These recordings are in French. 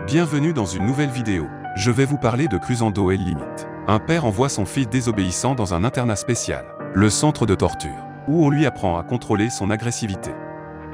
Bienvenue dans une nouvelle vidéo. Je vais vous parler de Cruzando et Limite. Un père envoie son fils désobéissant dans un internat spécial, le centre de torture, où on lui apprend à contrôler son agressivité.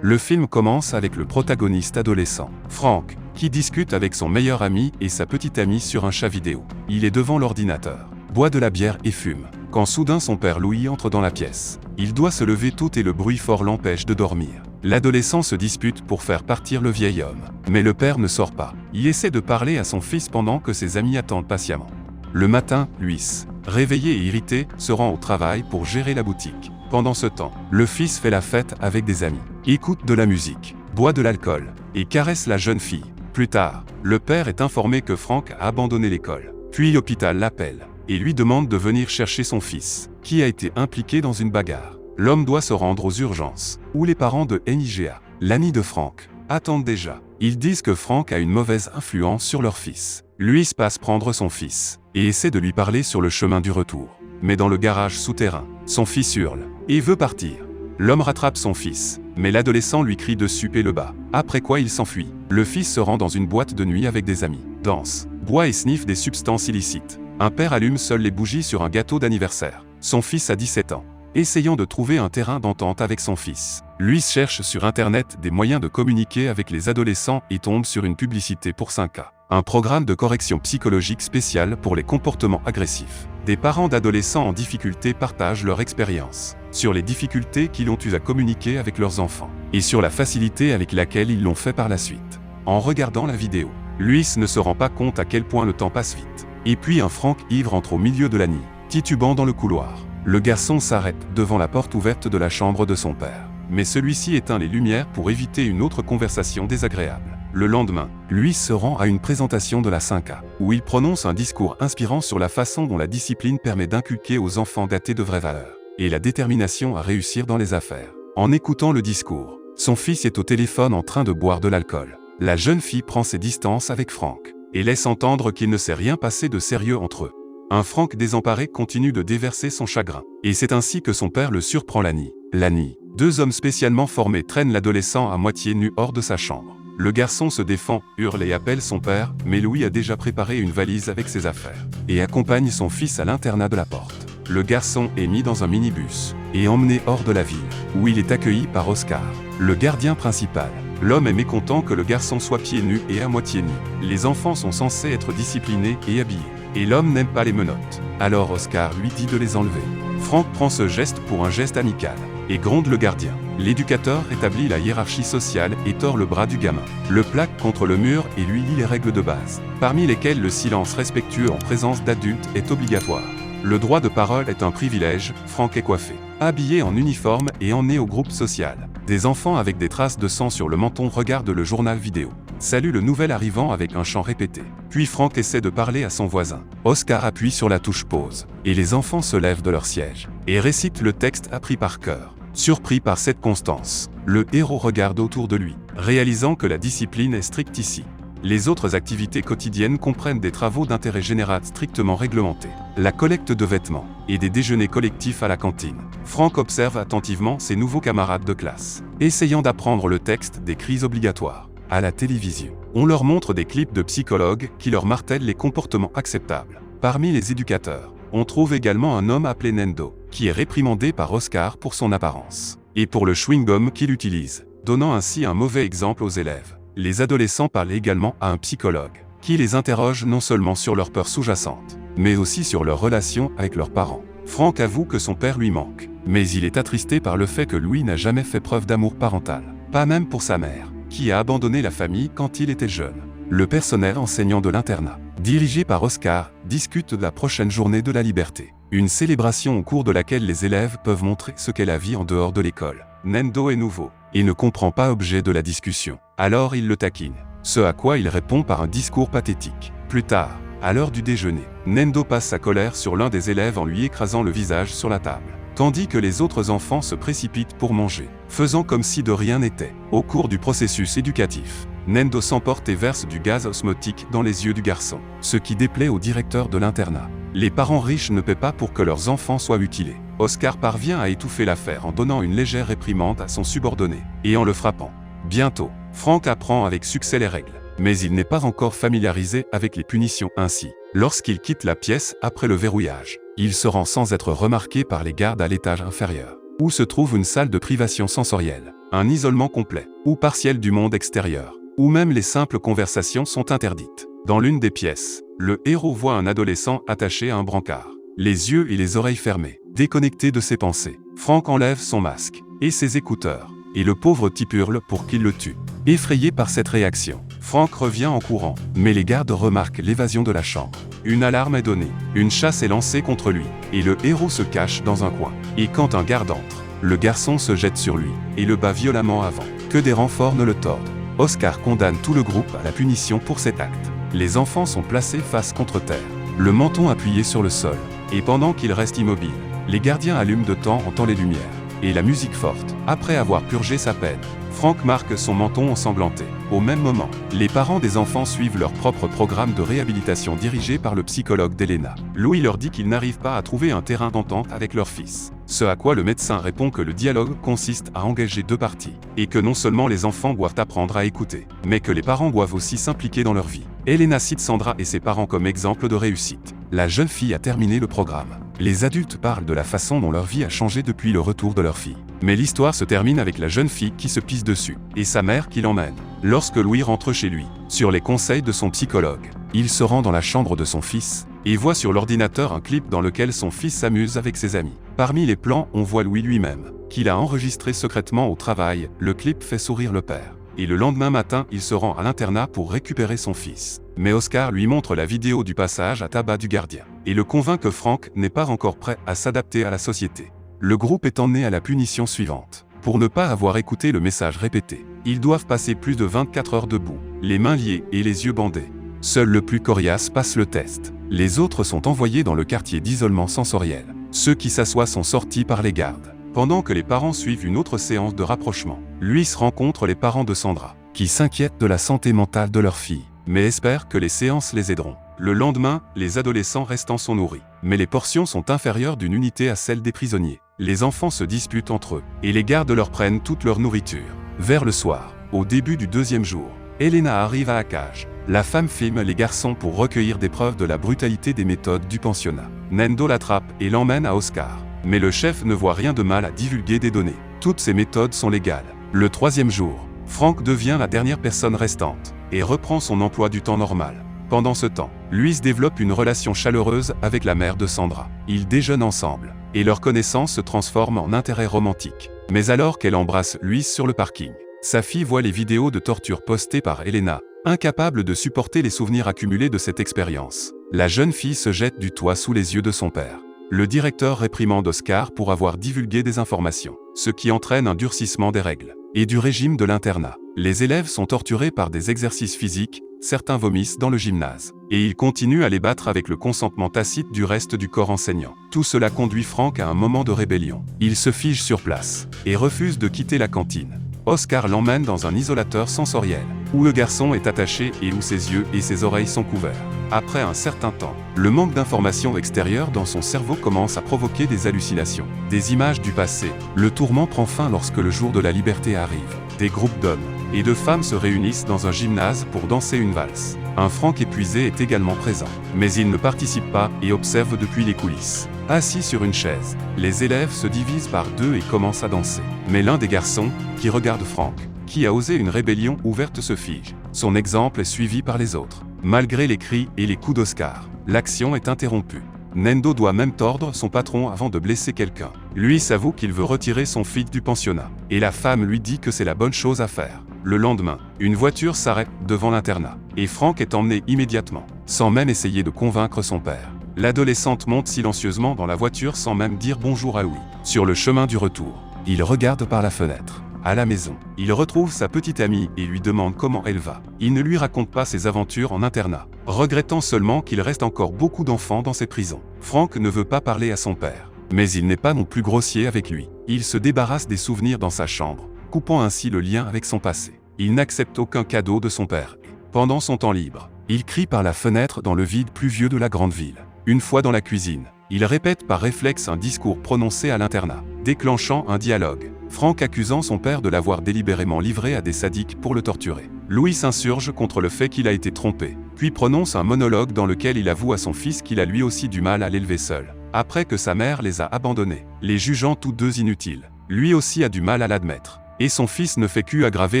Le film commence avec le protagoniste adolescent, Frank, qui discute avec son meilleur ami et sa petite amie sur un chat vidéo. Il est devant l'ordinateur, boit de la bière et fume, quand soudain son père Louis entre dans la pièce. Il doit se lever tôt et le bruit fort l'empêche de dormir. L'adolescent se dispute pour faire partir le vieil homme, mais le père ne sort pas. Il essaie de parler à son fils pendant que ses amis attendent patiemment. Le matin, Luis, réveillé et irrité, se rend au travail pour gérer la boutique. Pendant ce temps, le fils fait la fête avec des amis, écoute de la musique, boit de l'alcool et caresse la jeune fille. Plus tard, le père est informé que Frank a abandonné l'école. Puis l'hôpital l'appelle et lui demande de venir chercher son fils, qui a été impliqué dans une bagarre. L'homme doit se rendre aux urgences, où les parents de NIGA, l'ami de Frank, attendent déjà. Ils disent que Frank a une mauvaise influence sur leur fils. Luis passe prendre son fils, et essaie de lui parler sur le chemin du retour. Mais dans le garage souterrain, son fils hurle, et veut partir. L'homme rattrape son fils, mais l'adolescent lui crie dessus et le bat, après quoi il s'enfuit. Le fils se rend dans une boîte de nuit avec des amis, danse, boit et sniffe des substances illicites. Un père allume seul les bougies sur un gâteau d'anniversaire. Son fils a 17 ans. Essayant de trouver un terrain d'entente avec son fils, Luis cherche sur Internet des moyens de communiquer avec les adolescents et tombe sur une publicité pour 5K, un programme de correction psychologique spécial pour les comportements agressifs. Des parents d'adolescents en difficulté partagent leur expérience sur les difficultés qu'ils ont eues à communiquer avec leurs enfants et sur la facilité avec laquelle ils l'ont fait par la suite. En regardant la vidéo, Luis ne se rend pas compte à quel point le temps passe vite. Et puis un Frank ivre entre au milieu de la nuit, titubant dans le couloir. Le garçon s'arrête devant la porte ouverte de la chambre de son père. Mais celui-ci éteint les lumières pour éviter une autre conversation désagréable. Le lendemain, Luis se rend à une présentation de la 5K, où il prononce un discours inspirant sur la façon dont la discipline permet d'inculquer aux enfants gâtés de vraies valeurs, et la détermination à réussir dans les affaires. En écoutant le discours, son fils est au téléphone en train de boire de l'alcool. La jeune fille prend ses distances avec Frank, et laisse entendre qu'il ne s'est rien passé de sérieux entre eux. Un Frank désemparé continue de déverser son chagrin. Et c'est ainsi que son père le surprend la nuit. La nuit, deux hommes spécialement formés traînent l'adolescent à moitié nu hors de sa chambre. Le garçon se défend, hurle et appelle son père, mais Louis a déjà préparé une valise avec ses affaires, et accompagne son fils à l'internat de la porte. Le garçon est mis dans un minibus, et emmené hors de la ville, où il est accueilli par Oscar, le gardien principal. L'homme est mécontent que le garçon soit pieds nus et à moitié nu. Les enfants sont censés être disciplinés et habillés. Et l'homme n'aime pas les menottes. Alors Oscar lui dit de les enlever. Frank prend ce geste pour un geste amical, et gronde le gardien. L'éducateur établit la hiérarchie sociale et tord le bras du gamin. Le plaque contre le mur et lui lit les règles de base, parmi lesquelles le silence respectueux en présence d'adultes est obligatoire. Le droit de parole est un privilège. Frank est coiffé, habillé en uniforme et emmené au groupe social. Des enfants avec des traces de sang sur le menton regardent le journal vidéo. Salue le nouvel arrivant avec un chant répété. Puis Frank essaie de parler à son voisin. Oscar appuie sur la touche pause, et les enfants se lèvent de leur siège et récitent le texte appris par cœur. Surpris par cette constance, le héros regarde autour de lui, réalisant que la discipline est stricte ici. Les autres activités quotidiennes comprennent des travaux d'intérêt général strictement réglementés, la collecte de vêtements et des déjeuners collectifs à la cantine. Frank observe attentivement ses nouveaux camarades de classe, essayant d'apprendre le texte des crises obligatoires. À la télévision, on leur montre des clips de psychologues qui leur martèlent les comportements acceptables. Parmi les éducateurs, on trouve également un homme appelé Nendo, qui est réprimandé par Oscar pour son apparence et pour le chewing-gum qu'il utilise, donnant ainsi un mauvais exemple aux élèves. Les adolescents parlent également à un psychologue, qui les interroge non seulement sur leurs peurs sous-jacentes, mais aussi sur leur relation avec leurs parents. Frank avoue que son père lui manque, mais il est attristé par le fait que Louis n'a jamais fait preuve d'amour parental, pas même pour sa mère, qui a abandonné la famille quand il était jeune. Le personnel enseignant de l'internat, dirigé par Oscar, discute de la prochaine journée de la liberté, une célébration au cours de laquelle les élèves peuvent montrer ce qu'est la vie en dehors de l'école. Nendo est nouveau, et ne comprend pas objet de la discussion. Alors il le taquine, ce à quoi il répond par un discours pathétique. Plus tard, à l'heure du déjeuner, Nendo passe sa colère sur l'un des élèves en lui écrasant le visage sur la table, tandis que les autres enfants se précipitent pour manger, faisant comme si de rien n'était. Au cours du processus éducatif, Nendo s'emporte et verse du gaz osmotique dans les yeux du garçon, ce qui déplaît au directeur de l'internat. Les parents riches ne paient pas pour que leurs enfants soient mutilés. Oscar parvient à étouffer l'affaire en donnant une légère réprimande à son subordonné, et en le frappant. Bientôt, Frank apprend avec succès les règles. mais il n'est pas encore familiarisé avec les punitions ainsi. Lorsqu'il quitte la pièce après le verrouillage, il se rend sans être remarqué par les gardes à l'étage inférieur, où se trouve une salle de privation sensorielle, un isolement complet ou partiel du monde extérieur, où même les simples conversations sont interdites. Dans l'une des pièces, le héros voit un adolescent attaché à un brancard, les yeux et les oreilles fermés, déconnecté de ses pensées. Frank enlève son masque et ses écouteurs, et le pauvre type hurle pour qu'il le tue. Effrayé par cette réaction, Frank revient en courant, mais les gardes remarquent l'évasion de la chambre. Une alarme est donnée, une chasse est lancée contre lui, et le héros se cache dans un coin. Et quand un garde entre, le garçon se jette sur lui, et le bat violemment avant que des renforts ne le tordent. Oscar condamne tout le groupe à la punition pour cet acte. Les enfants sont placés face contre terre, le menton appuyé sur le sol, et pendant qu'ils restent immobiles, les gardiens allument de temps en temps les lumières, et la musique forte. Après avoir purgé sa peine, Frank marque son menton ensanglanté. Au même moment, les parents des enfants suivent leur propre programme de réhabilitation dirigé par le psychologue d'Elena. Louis leur dit qu'ils n'arrivent pas à trouver un terrain d'entente avec leur fils. Ce à quoi le médecin répond que le dialogue consiste à engager deux parties, et que non seulement les enfants doivent apprendre à écouter, mais que les parents doivent aussi s'impliquer dans leur vie. Elena cite Sandra et ses parents comme exemple de réussite. La jeune fille a terminé le programme. Les adultes parlent de la façon dont leur vie a changé depuis le retour de leur fille. Mais l'histoire se termine avec la jeune fille qui se pisse dessus, et sa mère qui l'emmène. Lorsque Louis rentre chez lui, sur les conseils de son psychologue, il se rend dans la chambre de son fils, et voit sur l'ordinateur un clip dans lequel son fils s'amuse avec ses amis. Parmi les plans, on voit Louis lui-même, qu'il a enregistré secrètement au travail. Le clip fait sourire le père. Et le lendemain matin, il se rend à l'internat pour récupérer son fils. Mais Oscar lui montre la vidéo du passage à tabac du gardien, et le convainc que Frank n'est pas encore prêt à s'adapter à la société. Le groupe est emmené à la punition suivante. Pour ne pas avoir écouté le message répété, ils doivent passer plus de 24 heures debout, les mains liées et les yeux bandés. Seul le plus coriace passe le test. Les autres sont envoyés dans le quartier d'isolement sensoriel. Ceux qui s'assoient sont sortis par les gardes. Pendant que les parents suivent une autre séance de rapprochement, Luis rencontre les parents de Sandra, qui s'inquiètent de la santé mentale de leur fille, mais espèrent que les séances les aideront. Le lendemain, les adolescents restants sont nourris, mais les portions sont inférieures d'une unité à celle des prisonniers. Les enfants se disputent entre eux, et les gardes leur prennent toute leur nourriture. Vers le soir, au début du deuxième jour, Elena arrive à la cage. La femme filme les garçons pour recueillir des preuves de la brutalité des méthodes du pensionnat. Nendo l'attrape et l'emmène à Oscar. Mais le chef ne voit rien de mal à divulguer des données. Toutes ces méthodes sont légales. Le troisième jour, Frank devient la dernière personne restante et reprend son emploi du temps normal. Pendant ce temps, Luis développe une relation chaleureuse avec la mère de Sandra. Ils déjeunent ensemble, et leur connaissance se transforme en intérêt romantique. Mais alors qu'elle embrasse Luis sur le parking, sa fille voit les vidéos de torture postées par Elena, incapable de supporter les souvenirs accumulés de cette expérience. La jeune fille se jette du toit sous les yeux de son père. Le directeur réprimande Oscar pour avoir divulgué des informations, ce qui entraîne un durcissement des règles et du régime de l'internat. Les élèves sont torturés par des exercices physiques, certains vomissent dans le gymnase, et ils continuent à les battre avec le consentement tacite du reste du corps enseignant. Tout cela conduit Frank à un moment de rébellion. Il se fige sur place et refuse de quitter la cantine. Oscar l'emmène dans un isolateur sensoriel, où le garçon est attaché et où ses yeux et ses oreilles sont couverts. Après un certain temps, le manque d'informations extérieures dans son cerveau commence à provoquer des hallucinations, des images du passé. Le tourment prend fin lorsque le jour de la liberté arrive. Des groupes d'hommes et de femmes se réunissent dans un gymnase pour danser une valse. Un Frank épuisé est également présent, mais il ne participe pas et observe depuis les coulisses. Assis sur une chaise, les élèves se divisent par deux et commencent à danser. Mais l'un des garçons, qui regarde Frank, qui a osé une rébellion ouverte, se fige. Son exemple est suivi par les autres. Malgré les cris et les coups d'Oscar, l'action est interrompue. Nendo doit même tordre son patron avant de blesser quelqu'un. Lui s'avoue qu'il veut retirer son fils du pensionnat, et la femme lui dit que c'est la bonne chose à faire. Le lendemain, une voiture s'arrête devant l'internat, et Frank est emmené immédiatement, sans même essayer de convaincre son père. L'adolescente monte silencieusement dans la voiture sans même dire bonjour à Louis. Sur le chemin du retour, il regarde par la fenêtre. À la maison, il retrouve sa petite amie et lui demande comment elle va. Il ne lui raconte pas ses aventures en internat, regrettant seulement qu'il reste encore beaucoup d'enfants dans ces prisons. Frank ne veut pas parler à son père, mais il n'est pas non plus grossier avec lui. Il se débarrasse des souvenirs dans sa chambre, coupant ainsi le lien avec son passé. Il n'accepte aucun cadeau de son père. Pendant son temps libre, il crie par la fenêtre dans le vide pluvieux de la grande ville. Une fois dans la cuisine, il répète par réflexe un discours prononcé à l'internat, déclenchant un dialogue. Frank accusant son père de l'avoir délibérément livré à des sadiques pour le torturer. Louis s'insurge contre le fait qu'il a été trompé, puis prononce un monologue dans lequel il avoue à son fils qu'il a lui aussi du mal à l'élever seul, après que sa mère les a abandonnés, les jugeant tous deux inutiles. Lui aussi a du mal à l'admettre. Et son fils ne fait qu'aggraver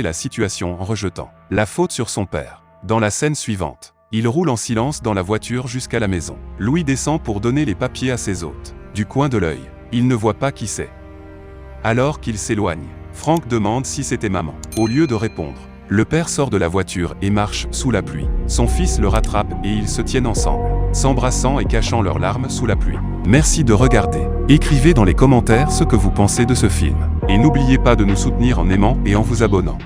la situation en rejetant la faute sur son père. Dans la scène suivante, il roule en silence dans la voiture jusqu'à la maison. Louis descend pour donner les papiers à ses hôtes. Du coin de l'œil, il ne voit pas qui c'est. Alors qu'il s'éloigne, Franck demande si c'était maman. Au lieu de répondre, le père sort de la voiture et marche sous la pluie. Son fils le rattrape et ils se tiennent ensemble, s'embrassant et cachant leurs larmes sous la pluie. Merci de regarder. Écrivez dans les commentaires ce que vous pensez de ce film. Et n'oubliez pas de nous soutenir en aimant et en vous abonnant.